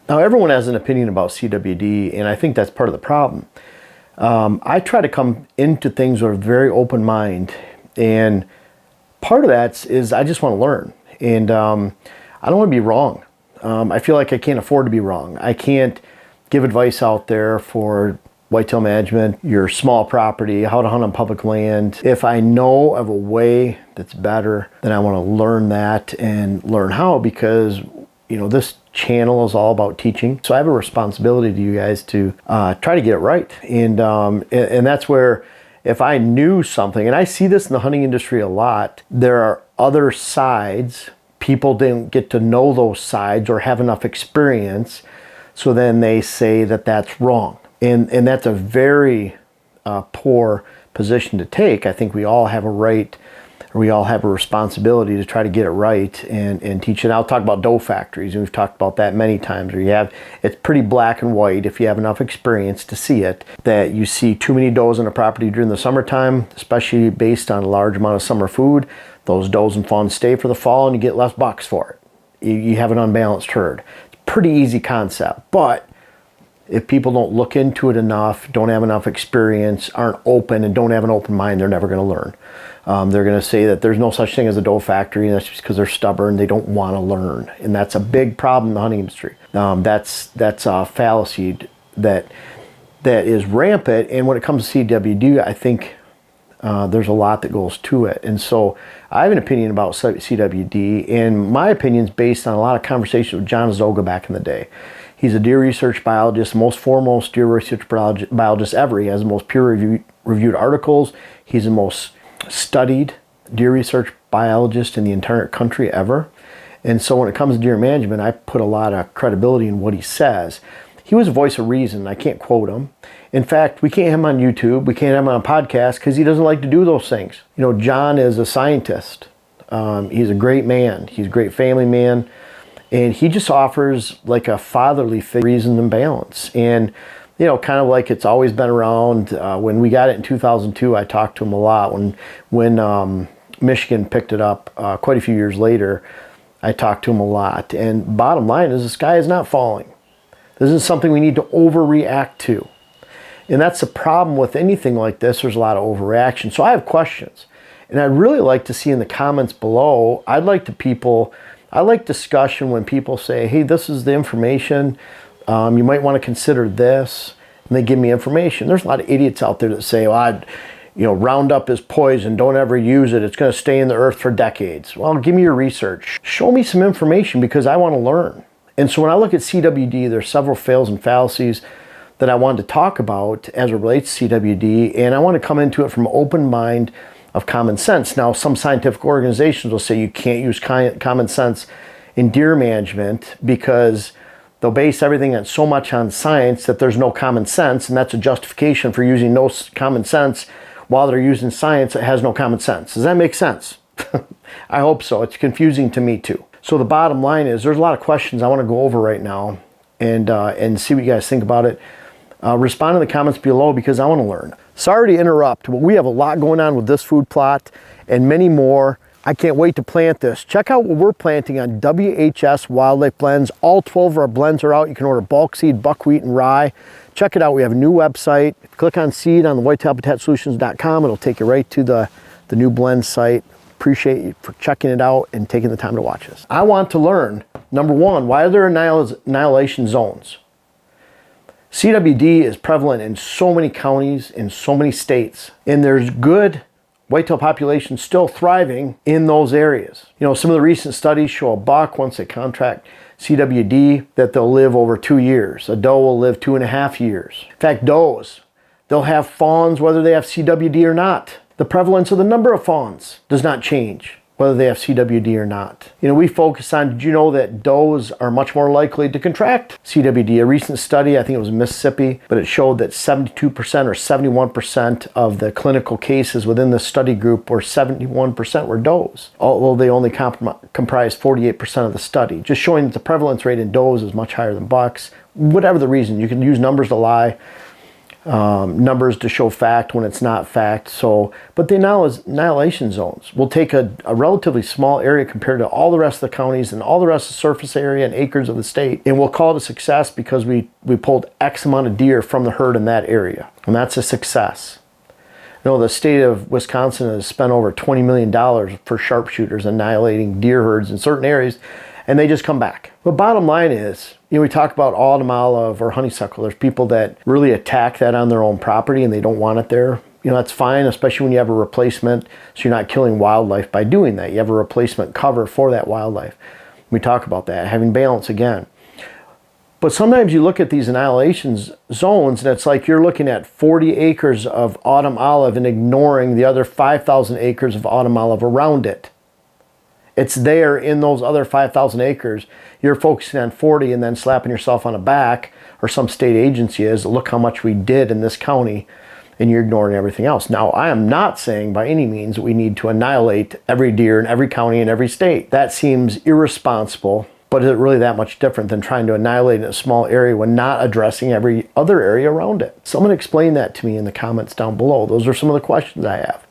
Now, everyone has an opinion about CWD, and I think that's part of the problem. I try to come into things with a very open mind, and part of that is I just want to learn, and I don't want to be wrong. I feel like I can't afford to be wrong. I can't give advice out there for whitetail management, your small property, how to hunt on public land. If I know of a way that's better, then I want to learn that and learn how, because this channel is all about teaching. So I have a responsibility to you guys to try to get it right. And that's where, if I knew something, and I see this in the hunting industry a lot, there are other sides. People didn't get to know those sides or have enough experience, so then they say that that's wrong. And that's a very poor position to take. I think we all have a right, or we all have a responsibility to try to get it right and teach it. I'll talk about doe factories, and we've talked about that many times, where it's pretty black and white if you have enough experience to see it, that you see too many does on a property during the summertime, especially based on a large amount of summer food. Those does and fawns stay for the fall, and you get less bucks for it. You have an unbalanced herd. It's a pretty easy concept, but if people don't look into it enough, don't have enough experience, aren't open, and don't have an open mind, they're never going to learn. They're going to say that there's no such thing as a doe factory, and that's just because they're stubborn. They don't want to learn, and that's a big problem in the hunting industry. That's a fallacy that is rampant. And when it comes to CWD, I think there's a lot that goes to it. And so I have an opinion about CWD, and my opinion is based on a lot of conversations with John Zoga back in the day. He's a deer research biologist, most foremost deer research biologist ever. He has the most peer-reviewed articles. He's the most studied deer research biologist in the entire country ever. And so when it comes to deer management, I put a lot of credibility in what he says. He was a voice of reason. I can't quote him. In fact, we can't have him on YouTube. We can't have him on a podcast because he doesn't like to do those things. John is a scientist. He's a great man. He's a great family man. And he just offers like a fatherly figure, reason and balance. And, kind of like it's always been around. When we got it in 2002, I talked to him a lot. When Michigan picked it up quite a few years later, I talked to him a lot. And bottom line is, the sky is not falling. This is something we need to overreact to. And that's the problem with anything like this. There's a lot of overreaction. So I have questions. And I'd really like to see in the comments below, I like discussion when people say, hey, this is the information. You might want to consider this. And they give me information. There's a lot of idiots out there that say, Roundup is poison. Don't ever use it. It's going to stay in the earth for decades. Well, give me your research. Show me some information, because I want to learn. And so when I look at CWD, there's several fails and fallacies that I wanted to talk about as it relates to CWD. And I want to come into it from an open mind of common sense. Now, some scientific organizations will say you can't use common sense in deer management because they'll base everything on so much on science that there's no common sense, and that's a justification for using no common sense while they're using science that has no common sense. Does that make sense? I hope so. It's confusing to me too. So the bottom line is, there's a lot of questions I want to go over right now and see what you guys think about it. Respond in the comments below, because I want to learn. Sorry to interrupt, but we have a lot going on with this food plot and many more. I can't wait to plant this. Check out what we're planting on WHS Wildlife Blends. All 12 of our blends are out. You can order bulk seed, buckwheat, and rye. Check it out. We have a new website. Click on seed on the whitetailhabitatsolutions.com. It'll take you right to the new blend site. Appreciate you for checking it out and taking the time to watch this. I want to learn, number one, why are there annihilation zones? CWD is prevalent in so many counties, in so many states, and there's good whitetail populations still thriving in those areas. Some of the recent studies show a buck, once they contract CWD, that they'll live over 2 years. A doe will live 2.5 years. In fact, does, they'll have fawns whether they have CWD or not. The prevalence of the number of fawns does not change whether they have CWD or not. We focus on, did you know that does are much more likely to contract CWD? A recent study, I think it was in Mississippi, but it showed that 72% or 71% of the clinical cases within the study group, or 71%, were does, although they only comprise 48% of the study, just showing that the prevalence rate in does is much higher than bucks. Whatever the reason, you can use numbers to lie. numbers to show fact when it's not fact. So, but the annihilation zones will take a relatively small area compared to all the rest of the counties and all the rest of the surface area and acres of the state, and we'll call it a success because we pulled X amount of deer from the herd in that area, and that's a success. You know, the state of Wisconsin has spent over $20 million for sharpshooters annihilating deer herds in certain areas, and they just come back. But bottom line is, you know, we talk about autumn olive or honeysuckle. There's people that really attack that on their own property and they don't want it there. You know, that's fine, especially when you have a replacement, so you're not killing wildlife by doing that. You have a replacement cover for that wildlife. We talk about that, having balance again. But sometimes you look at these annihilation zones and it's like you're looking at 40 acres of autumn olive and ignoring the other 5,000 acres of autumn olive around it. It's there in those other 5,000 acres. You're focusing on 40 and then slapping yourself on the back, or some state agency is, look how much we did in this county, and you're ignoring everything else. Now, I am not saying by any means that we need to annihilate every deer in every county in every state. That seems irresponsible, but is it really that much different than trying to annihilate a small area when not addressing every other area around it? Someone explain that to me in the comments down below. Those are some of the questions I have.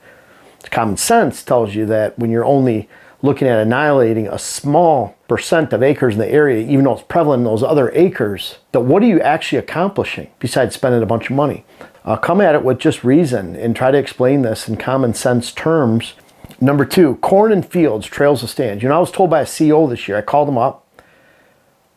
Common sense tells you that when you're only looking at annihilating a small percent of acres in the area, even though it's prevalent in those other acres, that what are you actually accomplishing besides spending a bunch of money? Come at it with just reason and try to explain this in common sense terms. Number 2, corn in fields, trails of stands. You know, I was told by a CEO this year, I called him up,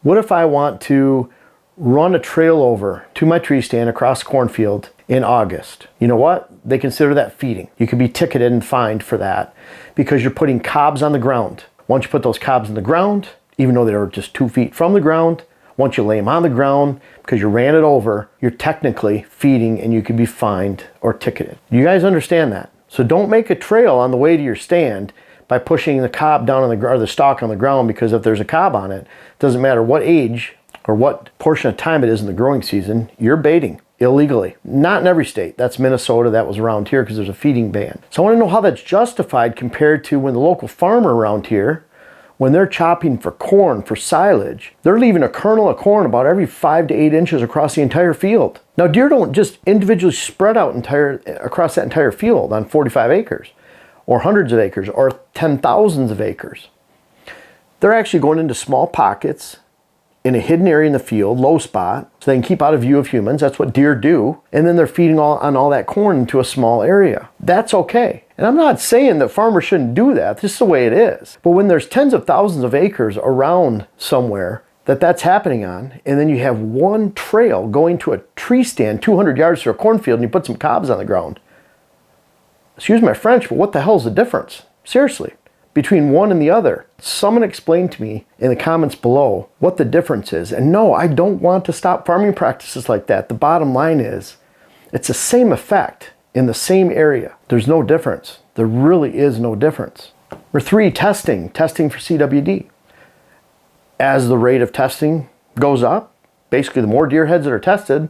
what if I want to run a trail over to my tree stand across the cornfield in August? You know what? They consider that feeding. You can be ticketed and fined for that because you're putting cobs on the ground. Once you put those cobs in the ground, even though they're just 2 feet from the ground, once you lay them on the ground because you ran it over, you're technically feeding and you can be fined or ticketed. You guys understand that? So don't make a trail on the way to your stand by pushing the cob down on the or the stalk on the ground, because if there's a cob on it, doesn't matter what age or what portion of time it is in the growing season, you're baiting illegally. Not in every state. That's Minnesota. That was around here because there's a feeding ban. So I want to know how that's justified compared to when the local farmer around here, when they're chopping for corn, for silage, they're leaving a kernel of corn about every 5 to 8 inches across the entire field. Now, deer don't just individually spread out across that entire field on 45 acres or hundreds of acres or 10,000s of acres. They're actually going into small pockets in a hidden area in the field, low spot, so they can keep out of view of humans. That's what deer do. And then they're feeding on all that corn into a small area. That's okay. And I'm not saying that farmers shouldn't do that. This is the way it is. But when there's tens of thousands of acres around somewhere that's happening on, and then you have one trail going to a tree stand 200 yards through a cornfield and you put some cobs on the ground. Excuse my French, but what the hell is the difference? Seriously, between one and the other. Someone explain to me in the comments below what the difference is. And no, I don't want to stop farming practices like that. The bottom line is, it's the same effect in the same area. There's no difference. There really is no difference. Number 3, testing for CWD. As the rate of testing goes up, basically the more deer heads that are tested,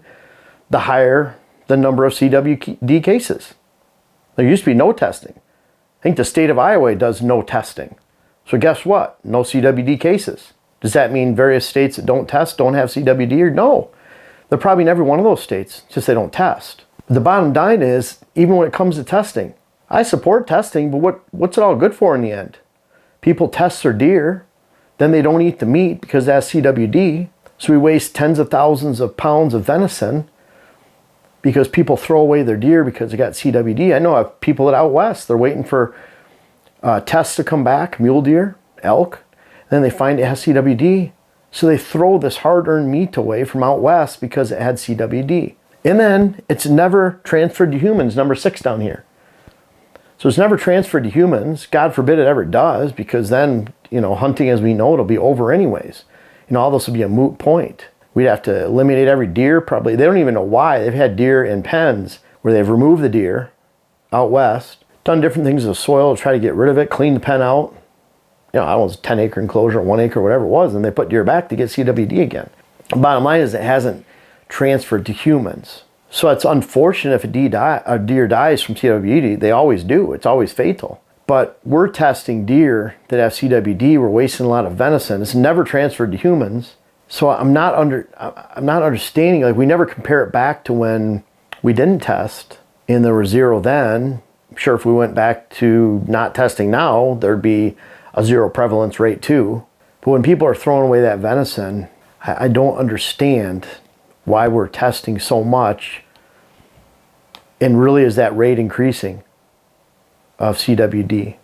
the higher the number of CWD cases. There used to be no testing. I think the state of Iowa does no testing. So guess what? No CWD cases. Does that mean various states that don't test don't have CWD? Or no. They're probably in every one of those states, it's just they don't test. The bottom line is, even when it comes to testing, I support testing, but what's it all good for in the end? People test their deer, then they don't eat the meat because that's CWD. So we waste tens of thousands of pounds of venison because people throw away their deer because they got CWD. I know I have people out west, they're waiting for tests to come back, mule deer, elk, and then they find it has CWD. So they throw this hard-earned meat away from out west because it had CWD. And then it's never transferred to humans, number 6 down here. So it's never transferred to humans. God forbid it ever does, because then, you know, hunting as we know it'll be over anyways. You know, all this will be a moot point. We'd have to eliminate every deer probably. They don't even know why. They've had deer in pens where they've removed the deer out west, done different things with the soil to try to get rid of it, clean the pen out. You know, I don't know, it's a 10-acre enclosure, 1 acre, whatever it was, and they put deer back to get CWD again. The bottom line is it hasn't transferred to humans. So it's unfortunate if a deer dies from CWD. They always do. It's always fatal. But we're testing deer that have CWD. We're wasting a lot of venison. It's never transferred to humans. So I'm not understanding. Like, we never compare it back to when We didn't test, and there were zero then. I'm sure if we went back to not testing now, there'd be a zero prevalence rate too. But when people are throwing away that venison, I don't understand why we're testing so much. And really, is that rate increasing of CWD?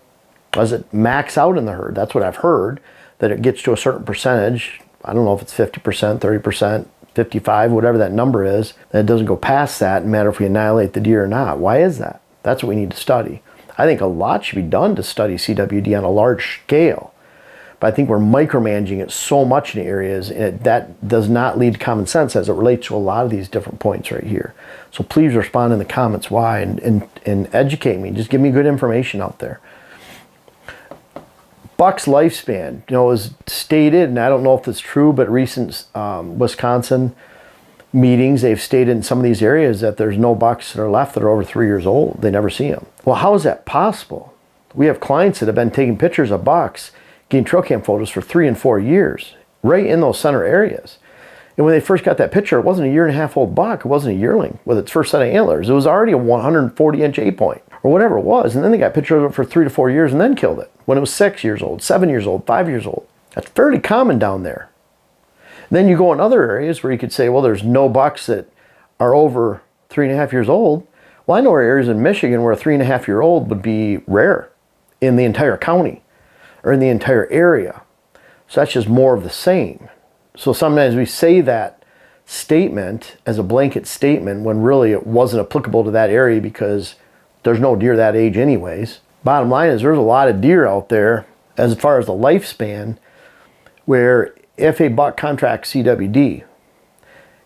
Does it max out in the herd? That's what I've heard, that it gets to a certain percentage. I don't know if it's 50%, 30%, 55, whatever that number is, that it doesn't go past that, no matter if we annihilate the deer or not. Why is that? That's what we need to study. I think a lot should be done to study CWD on a large scale. But I think we're micromanaging it so much in areas, and that does not lead to common sense as it relates to a lot of these different points right here. So please respond in the comments why, and educate me. Just give me good information out there. Buck's lifespan, it was stated, and I don't know if it's true, but recent Wisconsin meetings, they've stated in some of these areas that there's no bucks that are left that are over 3 years old. They never see them. Well, how is that possible? We have clients that have been taking pictures of bucks, getting trail cam photos for 3 and 4 years, right in those center areas. And when they first got that picture, it wasn't a 1.5-year-old buck. It wasn't a yearling with its first set of antlers. It was already a 140-inch 8-point or whatever it was. And then they got pictures of it for 3 to 4 years and then killed it when it was 6 years old, 7 years old, 5 years old. That's fairly common down there. And then you go in other areas where you could say, well, there's no bucks that are over 3.5 years old. Well, I know areas in Michigan where a 3.5-year-old would be rare in the entire county or in the entire area. So that's just more of the same. So sometimes we say that statement as a blanket statement when really it wasn't applicable to that area because there's no deer that age anyways. Bottom line is there's a lot of deer out there as far as the lifespan where if a buck contracts CWD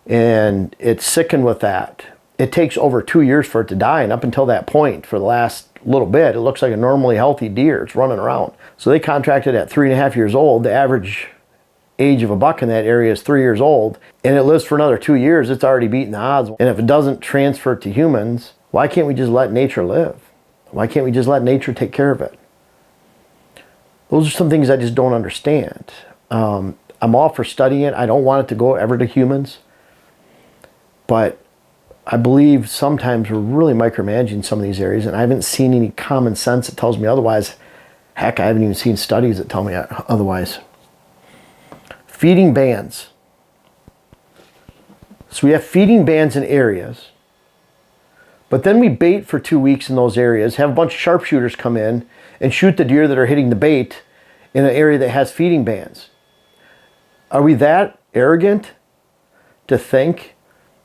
and it's sickened with that, it takes over 2 years for it to die. And up until that point, for the last little bit, it looks like a normally healthy deer. It's running around. So they contracted at 3.5 years old. The average age of a buck in that area is 3 years old. And it lives for another 2 years. It's already beating the odds. And if it doesn't transfer to humans, why can't we just let nature live? Why can't we just let nature take care of it? Those are some things I just don't understand. I'm all for studying it. I don't want it to go ever to humans. But I believe sometimes we're really micromanaging some of these areas, and I haven't seen any common sense that tells me otherwise. Heck, I haven't even seen studies that tell me otherwise. Feeding bans. So we have feeding bans in areas, but then we bait for 2 weeks in those areas, have a bunch of sharpshooters come in and shoot the deer that are hitting the bait in an area that has feeding bans. Are we that arrogant to think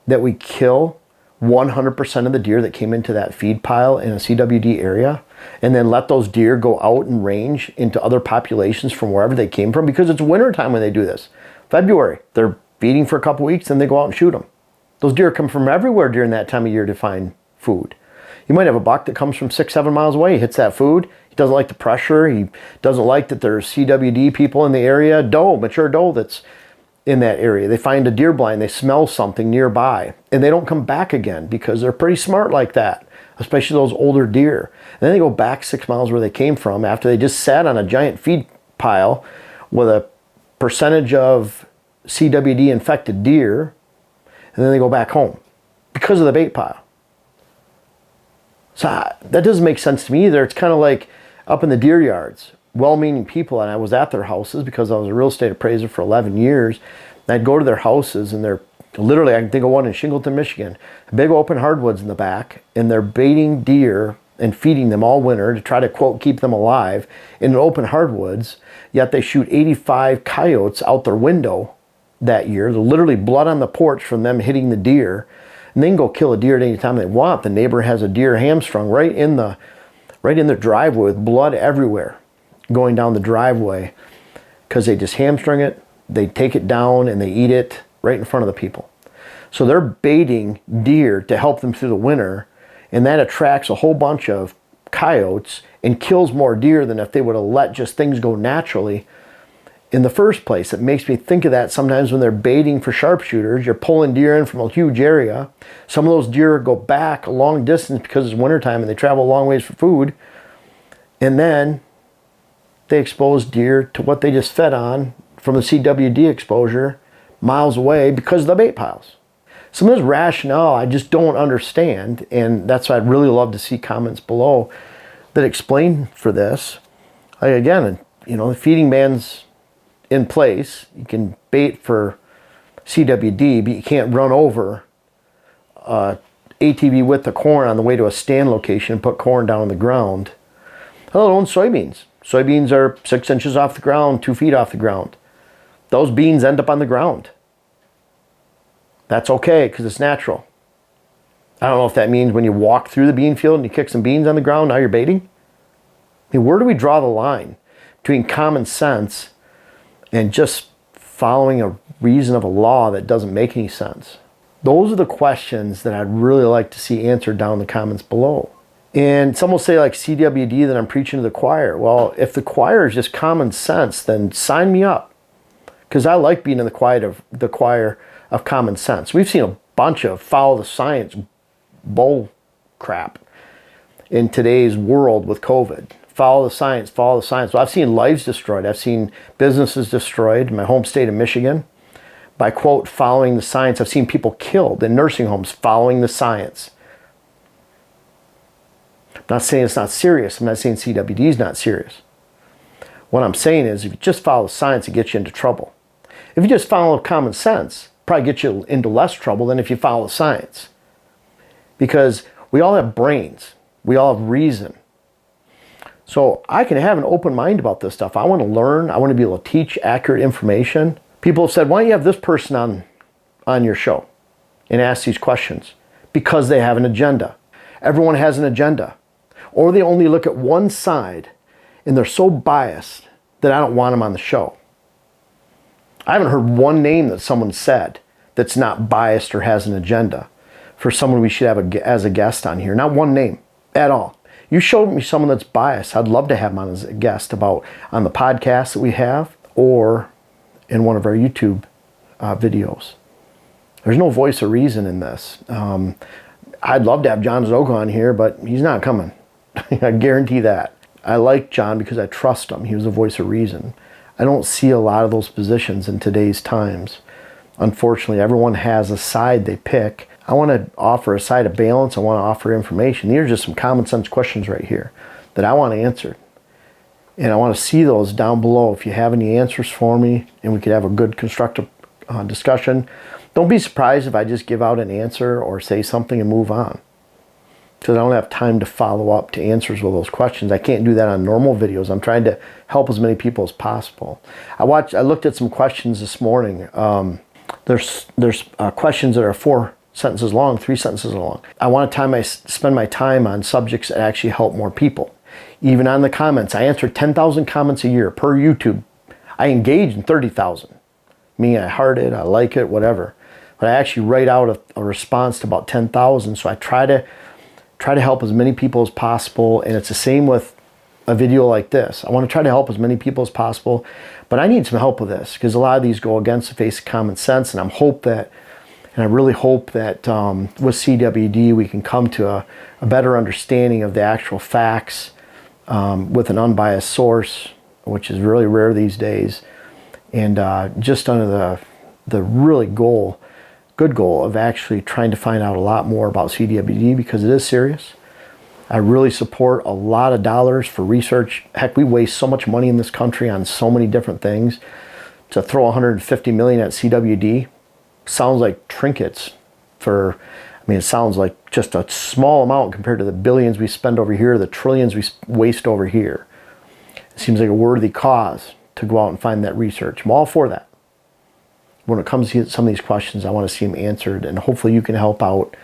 that we kill 100% of the deer that came into that feed pile in a CWD area and then let those deer go out and range into other populations from wherever they came from? Because it's winter time when they do this. February, they're feeding for a couple weeks and they go out and shoot them. Those deer come from everywhere during that time of year to find food. You might have a buck that comes from 6-7 miles away. He hits that food. He doesn't like the pressure. He doesn't like that there's CWD people in the area. Doe, mature doe that's in that area. They find a deer blind, they smell something nearby, and they don't come back again because they're pretty smart like that, especially those older deer. And then they go back 6 miles where they came from after they just sat on a giant feed pile with a percentage of CWD infected deer, and then they go back home because of the bait pile. So that doesn't make sense to me either. It's kind of like up in the deer yards, well-meaning people, and I was at their houses because I was a real estate appraiser for 11 years. And I'd go to their houses, and they're literally, I can think of one in Shingleton, Michigan, big open hardwoods in the back, and they're baiting deer and feeding them all winter to try to, quote, keep them alive in an open hardwoods, yet they shoot 85 coyotes out their window that year. They're literally blood on the porch from them hitting the deer, and they can go kill a deer at any time they want. The neighbor has a deer hamstrung right in their driveway with blood everywhere going down the driveway because they just hamstring it, they take it down, and they eat it right in front of the people. So they're baiting deer to help them through the winter, and that attracts a whole bunch of coyotes and kills more deer than if they would have let just things go naturally in the first place. It makes me think of that sometimes when they're baiting for sharpshooters. You're pulling deer in from a huge area. Some of those deer go back a long distance because it's wintertime and they travel a long ways for food, and then they expose deer to what they just fed on from the CWD exposure miles away because of the bait piles. some of this rationale I just don't understand, and that's why I'd really love to see comments below that explain for this. Like again, the feeding ban's in place. You can bait for CWD, but you can't run over ATV with the corn on the way to a stand location and put corn down on the ground. Let alone soybeans. Soybeans are 6 inches off the ground, 2 feet off the ground. Those beans end up on the ground. That's okay because it's natural. I don't know if that means when you walk through the bean field and you kick some beans on the ground, now you're baiting. I mean, where do we draw the line between common sense and just following a reason of a law that doesn't make any sense? Those are the questions that I'd really like to see answered down in the comments below. And some will say like CWD that I'm preaching to the choir. Well, if the choir is just common sense, then sign me up. Because I like being in the choir of common sense. We've seen a bunch of follow the science bull crap in today's world with COVID. Follow the science, follow the science. Well, I've seen lives destroyed. I've seen businesses destroyed in my home state of Michigan by, quote, following the science. I've seen people killed in nursing homes following the science. I'm not saying it's not serious. I'm not saying CWD is not serious. What I'm saying is if you just follow the science, it gets you into trouble. If you just follow common sense, probably get you into less trouble than if you follow the science. Because we all have brains. We all have reason. So I can have an open mind about this stuff. I want to learn. I want to be able to teach accurate information. People have said, why don't you have this person on your show and ask these questions? Because they have an agenda. Everyone has an agenda. Or they only look at one side and they're so biased that I don't want them on the show. I haven't heard one name that someone said that's not biased or has an agenda for someone we should have as a guest on here. Not one name at all. You showed me someone that's biased. I'd love to have him on as a guest on the podcast that we have or in one of our YouTube videos. There's no voice of reason in this. I'd love to have John Zoga on here, but he's not coming. I guarantee that. I like John because I trust him. He was a voice of reason. I don't see a lot of those positions in today's times. Unfortunately, everyone has a side they pick. I want to offer a side of balance. I want to offer information. These are just some common sense questions right here that I want answered. And I want to see those down below. If you have any answers for me and we could have a good constructive discussion, don't be surprised if I just give out an answer or say something and move on. Because I don't have time to follow up to answers with those questions. I can't do that on normal videos. I'm trying to help as many people as possible. I looked at some questions this morning. There's questions that are 4 sentences long, 3 sentences long. I want to spend my time on subjects that actually help more people. Even on the comments, I answer 10,000 comments a year per YouTube. I engage in 30,000. Meaning I heart it, I like it, whatever. But I actually write out a response to about 10,000. So I try to help as many people as possible. And it's the same with a video like this. I want to try to help as many people as possible, but I need some help with this because a lot of these go against the face of common sense. And I really hope that with CWD, we can come to a better understanding of the actual facts with an unbiased source, which is really rare these days. And just under the really good goal of actually trying to find out a lot more about CWD because it is serious. I really support a lot of dollars for research. Heck, we waste so much money in this country on so many different things. To throw $150 million at CWD sounds like trinkets it sounds like just a small amount compared to the billions we spend over here, the trillions we waste over here. It seems like a worthy cause to go out and find that research. I'm all for that. When it comes to some of these questions, I want to see them answered, and hopefully you can help out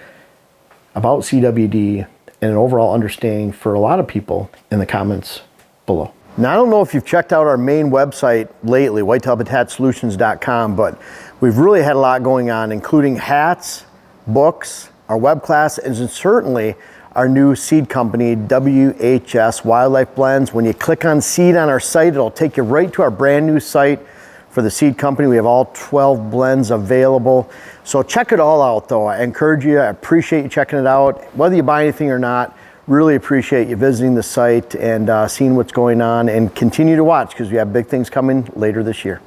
about CWD and an overall understanding for a lot of people in the comments below. Now, I don't know if you've checked out our main website lately, whitetailhabitatsolutions.com, but we've really had a lot going on, including hats, books, our web class, and certainly our new seed company, WHS Wildlife Blends. When you click on seed on our site, it'll take you right to our brand new site for the seed company. We have all 12 blends available. So check it all out though. I encourage you, I appreciate you checking it out. Whether you buy anything or not, really appreciate you visiting the site and seeing what's going on, and continue to watch because we have big things coming later this year.